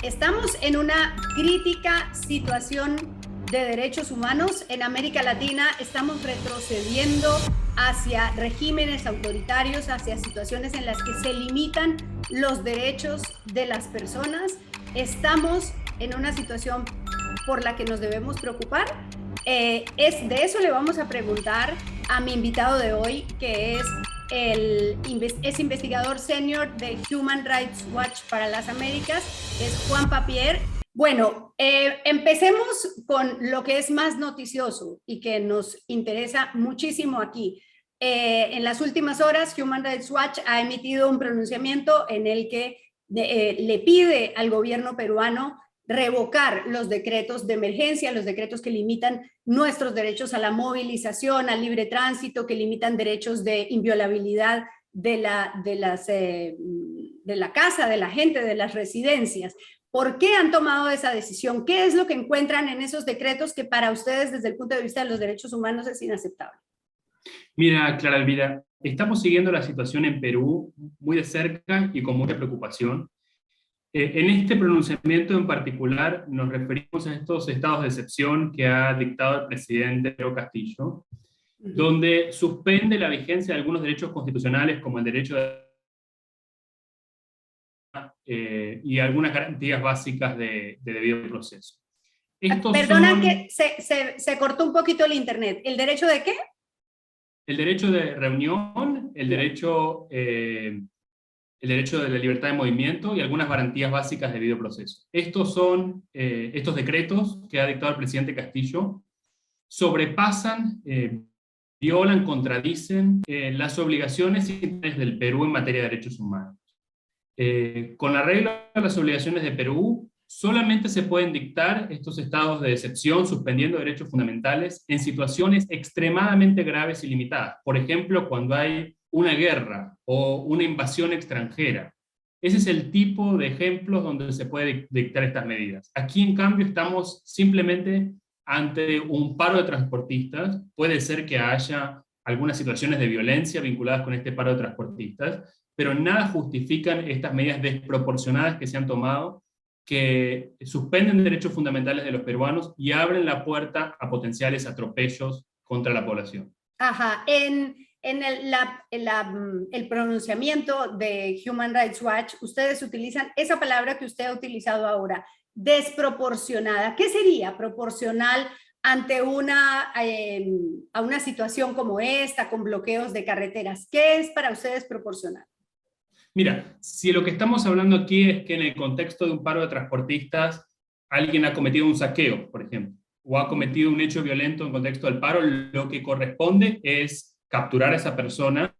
Estamos en una crítica situación de derechos humanos. En América Latina estamos retrocediendo hacia regímenes autoritarios, hacia situaciones en las que se limitan los derechos de las personas. Estamos en una situación por la que nos debemos preocupar. De eso le vamos a preguntar a mi invitado de hoy, que es investigador senior de Human Rights Watch para las Américas, es Juan Papier. Bueno, empecemos con lo que es más noticioso y que nos interesa muchísimo aquí. En las últimas horas, Human Rights Watch ha emitido un pronunciamiento en el que le pide al gobierno peruano revocar los decretos de emergencia, los decretos que limitan nuestros derechos a la movilización, al libre tránsito, que limitan derechos de inviolabilidad de la casa, de la gente, de las residencias. ¿Por qué han tomado esa decisión? ¿Qué es lo que encuentran en esos decretos que para ustedes, desde el punto de vista de los derechos humanos, es inaceptable? Mira, Clara Elvira, estamos siguiendo la situación en Perú muy de cerca y con mucha preocupación. En este pronunciamiento en particular nos referimos a estos estados de excepción que ha dictado el presidente Pedro Castillo, donde suspende la vigencia de algunos derechos constitucionales como el derecho y algunas garantías básicas de debido proceso. Perdona que se cortó un poquito el internet. ¿El derecho de qué? El derecho de reunión, el derecho de la libertad de movimiento y algunas garantías básicas de debido proceso. Estos son estos decretos que ha dictado el presidente Castillo, sobrepasan, violan, contradicen las obligaciones y intereses del Perú en materia de derechos humanos. Con la regla de las obligaciones de Perú, solamente se pueden dictar estos estados de excepción suspendiendo derechos fundamentales en situaciones extremadamente graves y limitadas. Por ejemplo, cuando hay una guerra o una invasión extranjera. Ese es el tipo de ejemplos donde se puede dictar estas medidas. Aquí, en cambio, estamos simplemente ante un paro de transportistas. Puede ser que haya algunas situaciones de violencia vinculadas con este paro de transportistas, pero nada justifican estas medidas desproporcionadas que se han tomado, que suspenden derechos fundamentales de los peruanos y abren la puerta a potenciales atropellos contra la población. Ajá, en el pronunciamiento de Human Rights Watch, ustedes utilizan esa palabra que usted ha utilizado ahora, desproporcionada. ¿Qué sería proporcional ante a una situación como esta, con bloqueos de carreteras? ¿Qué es para ustedes proporcional? Mira, si lo que estamos hablando aquí es que en el contexto de un paro de transportistas alguien ha cometido un saqueo, por ejemplo, o ha cometido un hecho violento en contexto del paro, lo que corresponde es capturar a esa persona,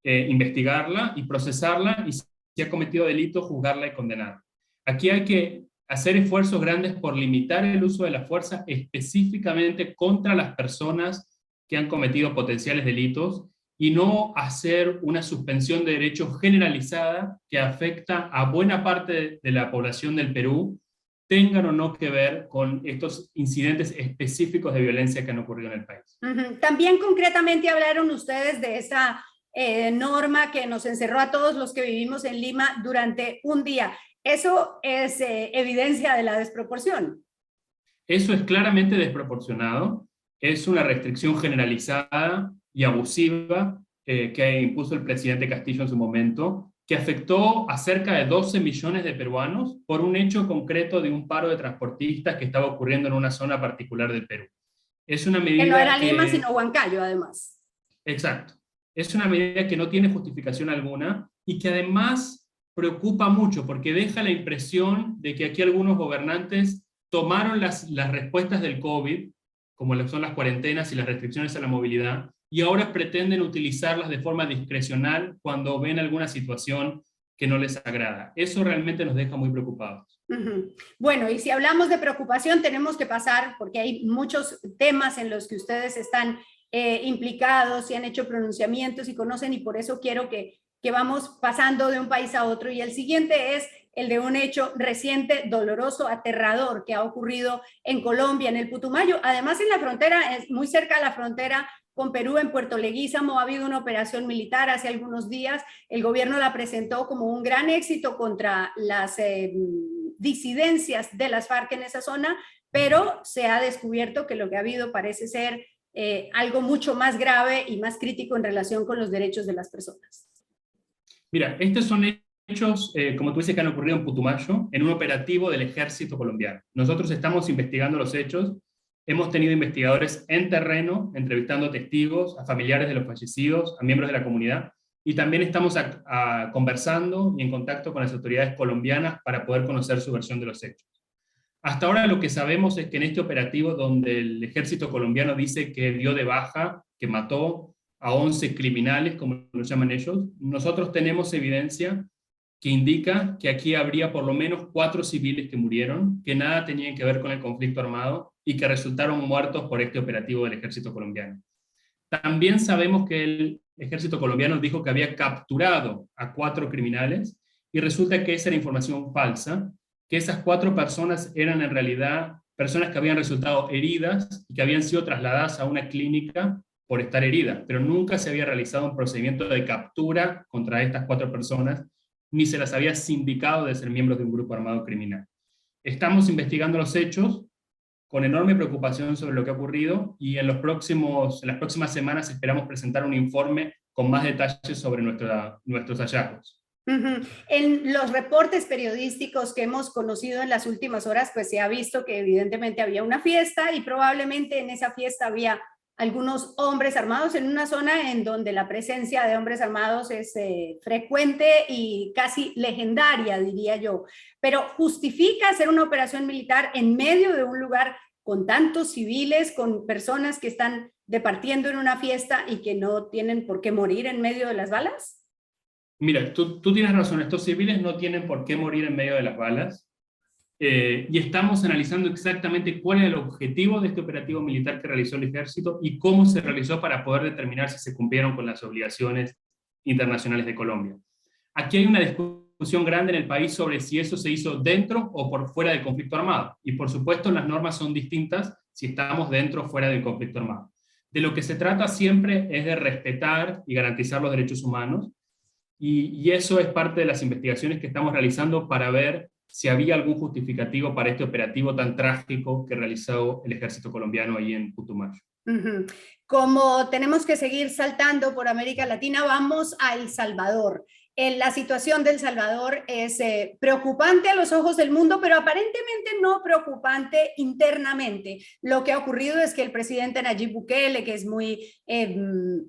investigarla y procesarla, y si ha cometido delito, juzgarla y condenarla. Aquí hay que hacer esfuerzos grandes por limitar el uso de la fuerza específicamente contra las personas que han cometido potenciales delitos, y no hacer una suspensión de derechos generalizada que afecta a buena parte de la población del Perú, tengan o no que ver con estos incidentes específicos de violencia que han ocurrido en el país. También concretamente hablaron ustedes de esa norma que nos encerró a todos los que vivimos en Lima durante un día. ¿Eso es evidencia de la desproporción? Eso es claramente desproporcionado. Es una restricción generalizada y abusiva que impuso el presidente Castillo en su momento, que afectó a cerca de 12 millones de peruanos por un hecho concreto de un paro de transportistas que estaba ocurriendo en una zona particular del Perú. Es una medida que no era Lima, sino Huancayo, además. Exacto. Es una medida que no tiene justificación alguna y que además preocupa mucho porque deja la impresión de que aquí algunos gobernantes tomaron las respuestas del COVID, como son las cuarentenas y las restricciones a la movilidad, y ahora pretenden utilizarlas de forma discrecional cuando ven alguna situación que no les agrada. Eso realmente nos deja muy preocupados. Bueno, y si hablamos de preocupación, tenemos que pasar, porque hay muchos temas en los que ustedes están implicados y han hecho pronunciamientos y conocen, y por eso quiero que vamos pasando de un país a otro. Y el siguiente es el de un hecho reciente, doloroso, aterrador, que ha ocurrido en Colombia, en el Putumayo, además en la frontera, muy cerca de la frontera con Perú en Puerto Leguízamo. Ha habido una operación militar hace algunos días. El gobierno la presentó como un gran éxito contra las disidencias de las FARC en esa zona, pero se ha descubierto que lo que ha habido parece ser algo mucho más grave y más crítico en relación con los derechos de las personas. Mira, estos son hechos, como tú dices, que han ocurrido en Putumayo, en un operativo del ejército colombiano. Nosotros estamos investigando los hechos, hemos tenido investigadores en terreno, entrevistando testigos, a familiares de los fallecidos, a miembros de la comunidad, y también estamos conversando y en contacto con las autoridades colombianas para poder conocer su versión de los hechos. Hasta ahora lo que sabemos es que en este operativo, donde el ejército colombiano dice que dio de baja, que mató a 11 criminales, como lo llaman ellos, nosotros tenemos evidencia que indica que aquí habría por lo menos 4 civiles que murieron, que nada tenían que ver con el conflicto armado y que resultaron muertos por este operativo del ejército colombiano. También sabemos que el ejército colombiano dijo que había capturado a 4 criminales y resulta que esa era información falsa, que esas 4 personas eran en realidad personas que habían resultado heridas y que habían sido trasladadas a una clínica por estar heridas, pero nunca se había realizado un procedimiento de captura contra estas 4 personas, ni se las había sindicado de ser miembros de un grupo armado criminal. Estamos investigando los hechos con enorme preocupación sobre lo que ha ocurrido y en las próximas semanas esperamos presentar un informe con más detalles sobre nuestros hallazgos. En los reportes periodísticos que hemos conocido en las últimas horas, pues se ha visto que evidentemente había una fiesta y probablemente en esa fiesta había algunos hombres armados en una zona en donde la presencia de hombres armados es frecuente y casi legendaria, diría yo. Pero ¿justifica hacer una operación militar en medio de un lugar con tantos civiles, con personas que están departiendo en una fiesta y que no tienen por qué morir en medio de las balas? Mira, tú tienes razón, estos civiles no tienen por qué morir en medio de las balas, y estamos analizando exactamente cuál era el objetivo de este operativo militar que realizó el ejército y cómo se realizó para poder determinar si se cumplieron con las obligaciones internacionales de Colombia. Aquí hay una discusión grande en el país sobre si eso se hizo dentro o por fuera del conflicto armado, y por supuesto las normas son distintas si estamos dentro o fuera del conflicto armado. De lo que se trata siempre es de respetar y garantizar los derechos humanos, y eso es parte de las investigaciones que estamos realizando para ver si había algún justificativo para este operativo tan trágico que realizó el ejército colombiano ahí en Putumayo. Como tenemos que seguir saltando por América Latina, vamos a El Salvador. La situación de El Salvador es preocupante a los ojos del mundo, pero aparentemente no preocupante internamente. Lo que ha ocurrido es que el presidente Nayib Bukele, que es muy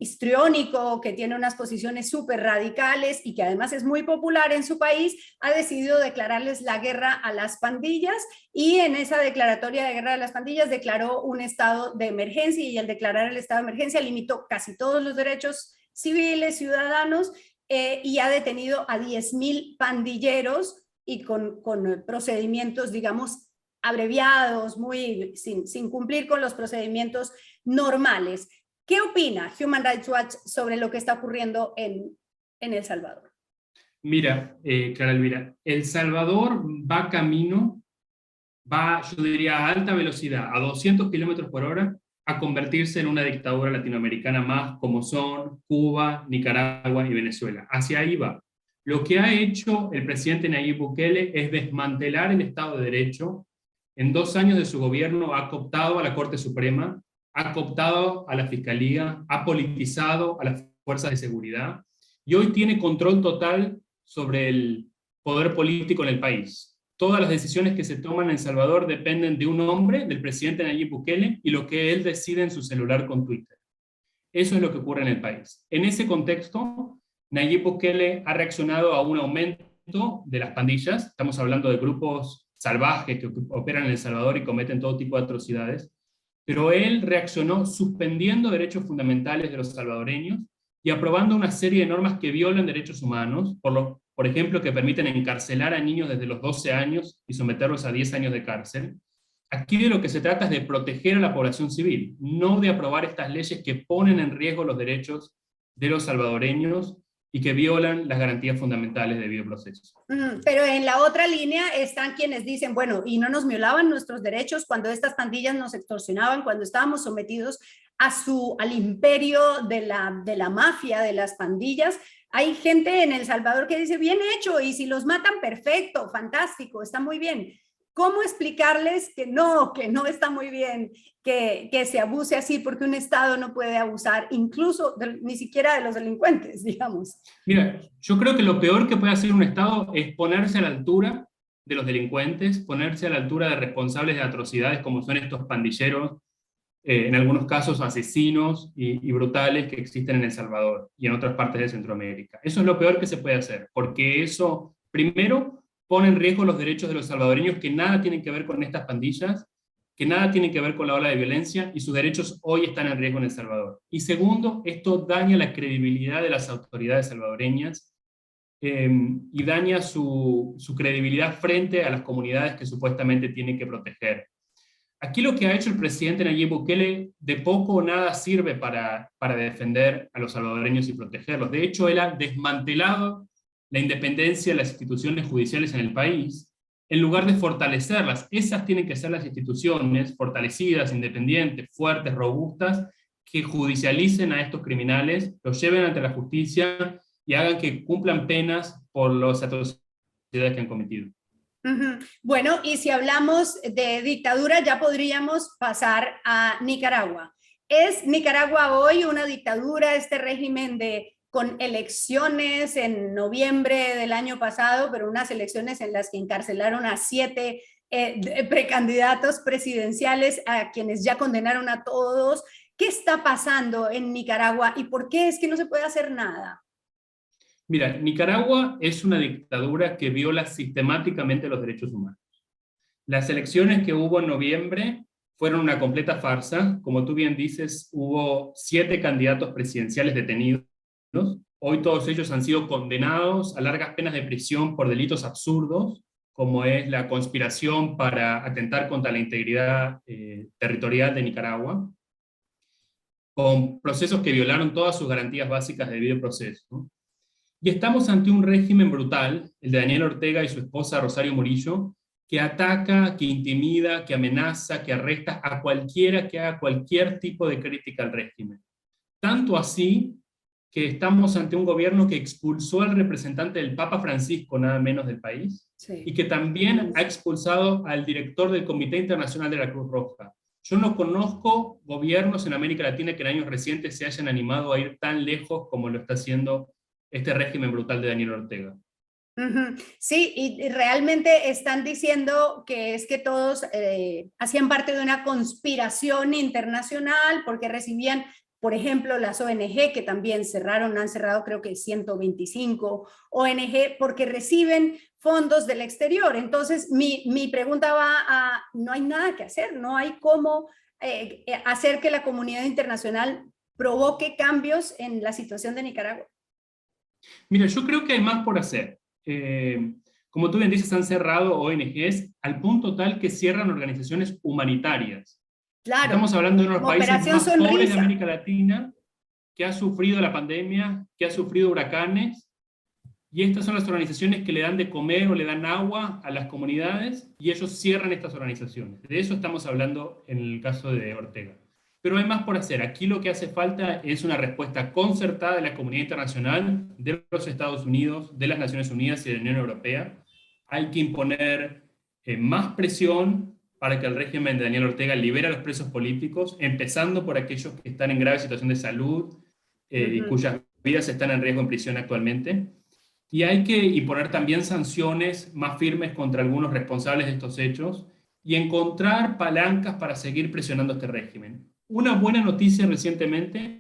histriónico, que tiene unas posiciones súper radicales y que además es muy popular en su país, ha decidido declararles la guerra a las pandillas, y en esa declaratoria de guerra a las pandillas declaró un estado de emergencia, y al declarar el estado de emergencia limitó casi todos los derechos civiles, ciudadanos, y ha detenido a 10.000 pandilleros y con procedimientos, digamos, abreviados, sin cumplir con los procedimientos normales. ¿Qué opina Human Rights Watch sobre lo que está ocurriendo en El Salvador? Mira, Clara Elvira, El Salvador va camino, yo diría a alta velocidad, a 200 kilómetros por hora, a convertirse en una dictadura latinoamericana más, como son Cuba, Nicaragua y Venezuela. Hacia ahí va. Lo que ha hecho el presidente Nayib Bukele es desmantelar el Estado de Derecho. En 2 años de su gobierno ha cooptado a la Corte Suprema, ha cooptado a la Fiscalía, ha politizado a las fuerzas de seguridad, y hoy tiene control total sobre el poder político en el país. Todas las decisiones que se toman en El Salvador dependen de un hombre, del presidente Nayib Bukele, y lo que él decide en su celular con Twitter. Eso es lo que ocurre en el país. En ese contexto, Nayib Bukele ha reaccionado a un aumento de las pandillas. Estamos hablando de grupos salvajes que operan en El Salvador y cometen todo tipo de atrocidades. Pero él reaccionó suspendiendo derechos fundamentales de los salvadoreños y aprobando una serie de normas que violan derechos humanos, por ejemplo, que permiten encarcelar a niños desde los 12 años y someterlos a 10 años de cárcel. Aquí de lo que se trata es de proteger a la población civil, no de aprobar estas leyes que ponen en riesgo los derechos de los salvadoreños y que violan las garantías fundamentales de debido proceso. Pero en la otra línea están quienes dicen, bueno, y no nos violaban nuestros derechos cuando estas pandillas nos extorsionaban, cuando estábamos sometidos al imperio de la mafia, de las pandillas. Hay gente en El Salvador que dice, bien hecho, y si los matan, perfecto, fantástico, está muy bien. ¿Cómo explicarles que no está muy bien que se abuse así, porque un Estado no puede abusar incluso ni siquiera de los delincuentes, digamos? Mira, yo creo que lo peor que puede hacer un Estado es ponerse a la altura de los delincuentes, ponerse a la altura de responsables de atrocidades como son estos pandilleros, en algunos casos asesinos y brutales que existen en El Salvador y en otras partes de Centroamérica. Eso es lo peor que se puede hacer, porque eso, primero, pone en riesgo los derechos de los salvadoreños que nada tienen que ver con estas pandillas, que nada tienen que ver con la ola de violencia, y sus derechos hoy están en riesgo en El Salvador. Y segundo, esto daña la credibilidad de las autoridades salvadoreñas y daña su credibilidad frente a las comunidades que supuestamente tienen que proteger. Aquí lo que ha hecho el presidente Nayib Bukele de poco o nada sirve para defender a los salvadoreños y protegerlos. De hecho, él ha desmantelado la independencia de las instituciones judiciales en el país, en lugar de fortalecerlas. Esas tienen que ser las instituciones fortalecidas, independientes, fuertes, robustas, que judicialicen a estos criminales, los lleven ante la justicia y hagan que cumplan penas por las atrocidades que han cometido. Bueno, y si hablamos de dictadura, ya podríamos pasar a Nicaragua. ¿Es Nicaragua hoy una dictadura, este régimen con elecciones en noviembre del año pasado, pero unas elecciones en las que encarcelaron a 7 precandidatos presidenciales, a quienes ya condenaron a todos? ¿Qué está pasando en Nicaragua y por qué es que no se puede hacer nada? Mira, Nicaragua es una dictadura que viola sistemáticamente los derechos humanos. Las elecciones que hubo en noviembre fueron una completa farsa. Como tú bien dices, hubo 7 candidatos presidenciales detenidos. Hoy todos ellos han sido condenados a largas penas de prisión por delitos absurdos, como es la conspiración para atentar contra la integridad territorial de Nicaragua, con procesos que violaron todas sus garantías básicas de debido proceso, ¿no? Y estamos ante un régimen brutal, el de Daniel Ortega y su esposa Rosario Murillo, que ataca, que intimida, que amenaza, que arresta a cualquiera que haga cualquier tipo de crítica al régimen. Tanto así que estamos ante un gobierno que expulsó al representante del Papa Francisco, nada menos del país, sí, y que también ha expulsado al director del Comité Internacional de la Cruz Roja. Yo no conozco gobiernos en América Latina que en años recientes se hayan animado a ir tan lejos como lo está haciendo este régimen brutal de Daniel Ortega. Sí, y realmente están diciendo que es que todos hacían parte de una conspiración internacional porque recibían, por ejemplo, las ONG que también han cerrado creo que 125 ONG porque reciben fondos del exterior. Entonces mi pregunta va a, no hay nada que hacer, no hay cómo hacer que la comunidad internacional provoque cambios en la situación de Nicaragua. Mira, yo creo que hay más por hacer. Como tú bien dices, han cerrado ONGs al punto tal que cierran organizaciones humanitarias. Claro. Estamos hablando de uno de los países más pobres de América Latina, que ha sufrido la pandemia, que ha sufrido huracanes, y estas son las organizaciones que le dan de comer o le dan agua a las comunidades, y ellos cierran estas organizaciones. De eso estamos hablando en el caso de Ortega. Pero hay más por hacer. Aquí lo que hace falta es una respuesta concertada de la comunidad internacional, de los Estados Unidos, de las Naciones Unidas y de la Unión Europea. Hay que imponer más presión para que el régimen de Daniel Ortega libere a los presos políticos, empezando por aquellos que están en grave situación de salud y cuyas vidas están en riesgo en prisión actualmente. Y hay que imponer también sanciones más firmes contra algunos responsables de estos hechos y encontrar palancas para seguir presionando este régimen. Una buena noticia recientemente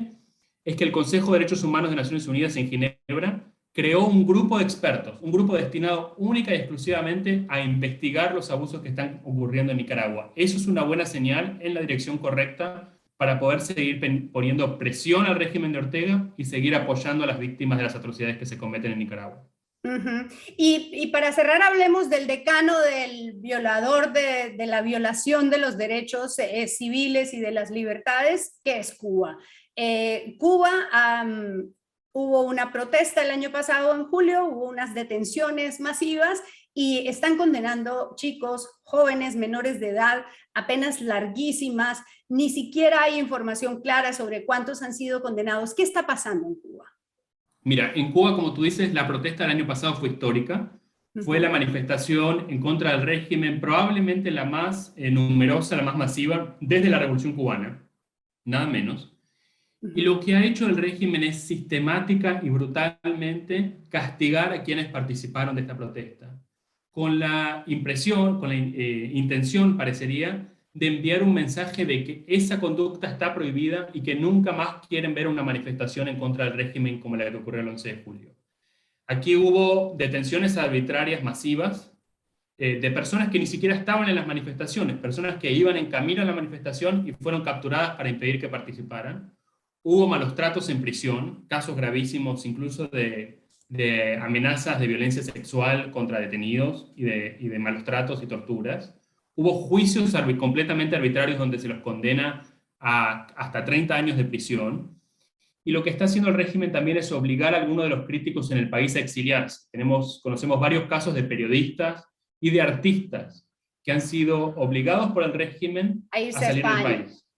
es que el Consejo de Derechos Humanos de Naciones Unidas en Ginebra creó un grupo de expertos, un grupo destinado única y exclusivamente a investigar los abusos que están ocurriendo en Nicaragua. Eso es una buena señal en la dirección correcta para poder seguir poniendo presión al régimen de Ortega y seguir apoyando a las víctimas de las atrocidades que se cometen en Nicaragua. Y para cerrar, hablemos del decano, del violador de la violación de los derechos civiles y de las libertades, que es Cuba. Cuba hubo una protesta el año pasado en julio, hubo unas detenciones masivas y están condenando chicos, jóvenes, menores de edad, a penas larguísimas. Ni siquiera hay información clara sobre cuántos han sido condenados. ¿Qué está pasando en Cuba? Mira, en Cuba, como tú dices, la protesta del año pasado fue histórica. Fue la manifestación en contra del régimen, probablemente la más numerosa, la más masiva, desde la Revolución Cubana, nada menos. Y lo que ha hecho el régimen es sistemática y brutalmente castigar a quienes participaron de esta protesta, con la impresión, con la intención, parecería, de enviar un mensaje de que esa conducta está prohibida y que nunca más quieren ver una manifestación en contra del régimen como la que ocurrió el 11 de julio. Aquí hubo detenciones arbitrarias masivas de personas que ni siquiera estaban en las manifestaciones, personas que iban en camino a la manifestación y fueron capturadas para impedir que participaran. Hubo malos tratos en prisión, casos gravísimos incluso de amenazas de violencia sexual contra detenidos y de malos tratos y torturas. Hubo juicios completamente arbitrarios donde se los condena a hasta 30 años de prisión. Y lo que está haciendo el régimen también es obligar a algunos de los críticos en el país a exiliarse. Conocemos varios casos de periodistas y de artistas que han sido obligados por el régimen a salir del país.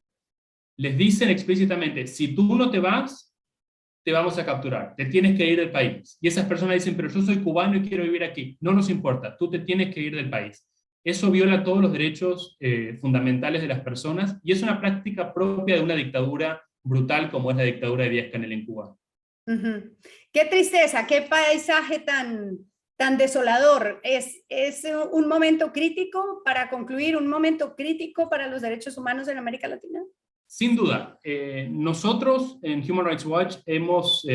Les dicen explícitamente, si tú no te vas, te vamos a capturar, te tienes que ir del país. Y esas personas dicen, pero yo soy cubano y quiero vivir aquí. No nos importa, tú te tienes que ir del país. Eso viola todos los derechos fundamentales de las personas y es una práctica propia de una dictadura brutal como es la dictadura de Díaz-Canel en Cuba. Qué tristeza, qué paisaje tan desolador. Es un momento crítico para concluir, un momento crítico para los derechos humanos en América Latina. Sin duda. Nosotros en Human Rights Watch hemos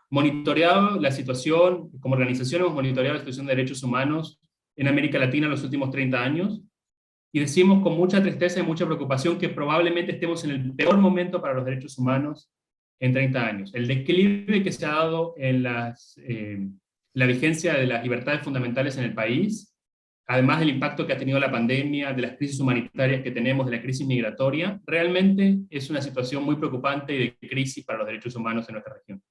monitoreado la situación, como organización hemos monitoreado la situación de derechos humanos en América Latina en los últimos 30 años. Y decimos con mucha tristeza y mucha preocupación que probablemente estemos en el peor momento para los derechos humanos en 30 años. El declive que se ha dado en la vigencia de las libertades fundamentales en el país, además del impacto que ha tenido la pandemia, de las crisis humanitarias que tenemos, de la crisis migratoria, realmente es una situación muy preocupante y de crisis para los derechos humanos en nuestra región.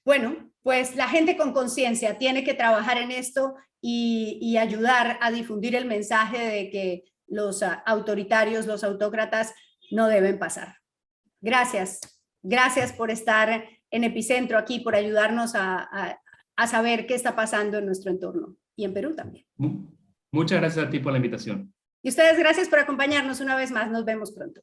Bueno, pues la gente con conciencia tiene que trabajar en esto y ayudar a difundir el mensaje de que los autoritarios, los autócratas no deben pasar. Gracias. Gracias por estar en Epicentro aquí, por ayudarnos a saber qué está pasando en nuestro entorno y en Perú también. Muchas gracias a ti por la invitación. Y ustedes, gracias por acompañarnos una vez más. Nos vemos pronto.